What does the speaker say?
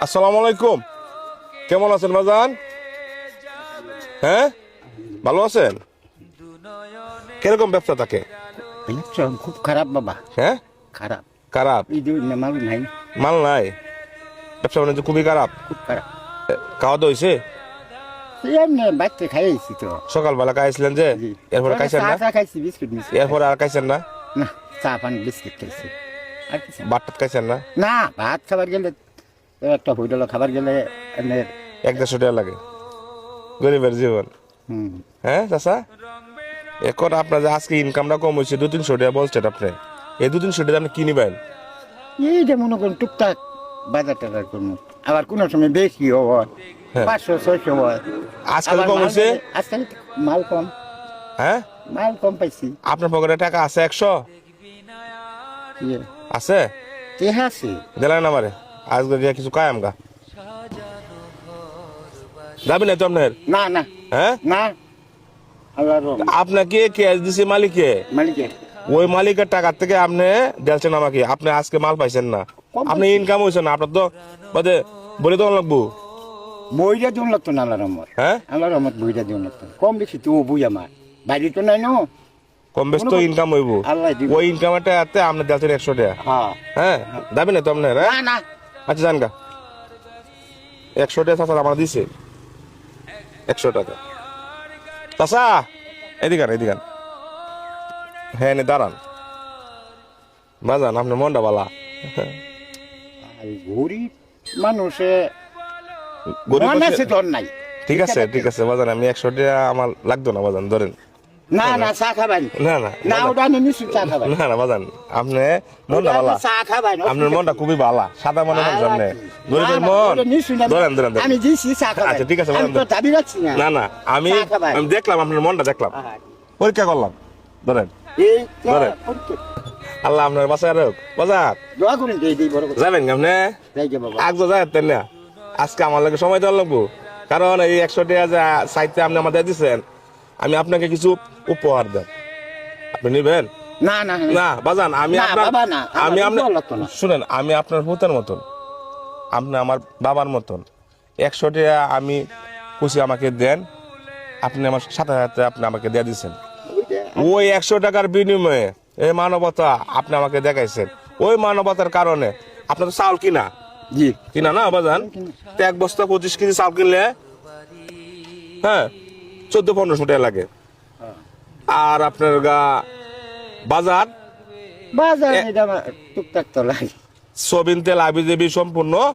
আসসালামু আলাইকুম। কেমন আছেন বাজান? হ্যাঁ, ভালো আছেন? কিরকম ব্যবসা থাকে? খুব খারাপ বাবা, হ্যাঁ, খারাপ। খারাপ। এই যে মাল নাই, মাল নাই, ব্যবসা বাণিজ্য খুবই খারাপ। খুব খারাপ। খাওয়া দাওয়া হয়েছে? এমনি বাচ্চা খাইছি তো। সকালবেলা খাইছিলেন যে, জি। এরপরে খাইছেন না? চা খাইছি, বিস্কুট মিস্কুট এরপরে আর খাইছেন না? না, চা পান বিস্কুট খাইছি, আর কিছু না। ভাত টাত খাইছেন না? না, ভাত খাবার গেলে একটা হোটেল খাবার গেলে এমনি 100-150 টাকা লাগে, গরিবের জীবন। হ্যাঁ চাচা, এখন আপনার যে আজকে ইনকামটা কম হয়েছে 200-300 টাকা বলছেন আপনি, এই 200-300 টাকা আপনি কি নিবেন? এই যে মনে করুন টুকটাক বাজার টাজার করুন, আবার কোনো সময় বেশিও হয়, হ্যাঁ। 500-600 হয়। আজকাল আবার কম হয়েছে? আজকাল মাল কম, হ্যাঁ, মাল কম পাইছি। আপনার পকেটে টাকা আছে 100? ইয়ে, আছে? কে আছে? দিলেন আমারে, আজকে যে কিছু কায়াম গা যাবি না তো আপনার? না না হ্যাঁ, না, আল্লাহর রহমত। আপনাকে ক্যাশ দিছে মালিকে, মালিকের ওই মালিকের টাকা থেকে আপনি দিয়েছেন আমাকে, আপনি আজকে মাল পাইছেন না, কম আপনি ইনকাম হয়েছে না, আপনার তো বাদে বলে তো লাগবো। বইটা দিন লাগতো না আল্লাহর রহমত। হ্যাঁ, আল্লাহর রহমত বইটা দিন লাগতো, কম বেশি তো বই আমার বাড়ি তো নাই না। কম বেশ তো ইনকাম হইব, আল্লাহ দিব। ওই ইনকামের টাকাতে আপনি দিয়েছেন 100 টাকা। হ্যাঁ, হ্যাঁ, যাবি না তো আপনার? না হ্যাঁ, না, আচ্ছা জান গা, 100 টাকা চাচা আমার দিছে, 100 টাকা। চাচা এদিকান এদিকান, হ্যাঁ নে দাঁড়ান বাজান, আপনার মনটা বালা। আর গরিব মানুষে গরিব মন আছে মানুষের- তোর নাই। ঠিক আছে ঠিক আছে বাজান, আমি 100 টাকা আমার লাগতো না বাজান, ধরেন। না না, চা খাবাই না না না, বাজান, ওটা আমি নিশ্চয় চা খাবাই। না না বাজান, আপনি মনটা বালা, চা খাবাই আপনার মনটা খুবই বালা, সাদা মনে মানুষ আপনি, গরিবের মন। ধরেন ধরেন ধরেন। আমি দিছি চা খাবাই। আচ্ছা, ঠিক আছে, আমি বলেন তো তো। দাবি রাখছি না। না না, আমি চা খাবাই। আমি দেখলাম আপনার মনটা, দেখলাম, পরীক্ষা করলাম, ধরেন। এই তো ধরেন। আল্লাহ আপনার বাসায় রাখ বাজার। দোয়া করুন তো, এই বড় কথা। যাবেন আপনি? যাই গে বাবা। আজ যাইতেন না, আজকে আমার লাগে সময় দেওয়ার লাগবো, কারণ এই 100 টাকা যে সাইডে আপনি আমাদের দিচ্ছেন, আমি আপনাকে কিছু উপহার দেন, আপনি নিবেন? না না না বাজান, আমি না, আপনার, বাবা, না, আমি আমার আপনার, উপহার লাগতো না। শুনেন, আমি আপনার ভূতের মতন, আপনি আমার বাবার মতন। 100 টাকা আমি খুশি আমাকে দেন, আপনি আমার সাথে সাথে আপনি আমাকে দিয়ে দিচ্ছেন, ওই 100 টাকার বিনিময়ে এই মানবতা আপনি আমাকে দেখাইছেন, ওই মানবতার কারণে আপনার তো চাউল কিনা, জি, কিনা না বাজান, তো 1 বস্তা 25 কেজি চাউল কিনলে, হ্যাঁ, 1400-1500 টাকা লাগে। আর আপনার বাজার বাজার এটা টুকটাক তো লাগে। সবিন তেল আবি দেবী সম্পূর্ণ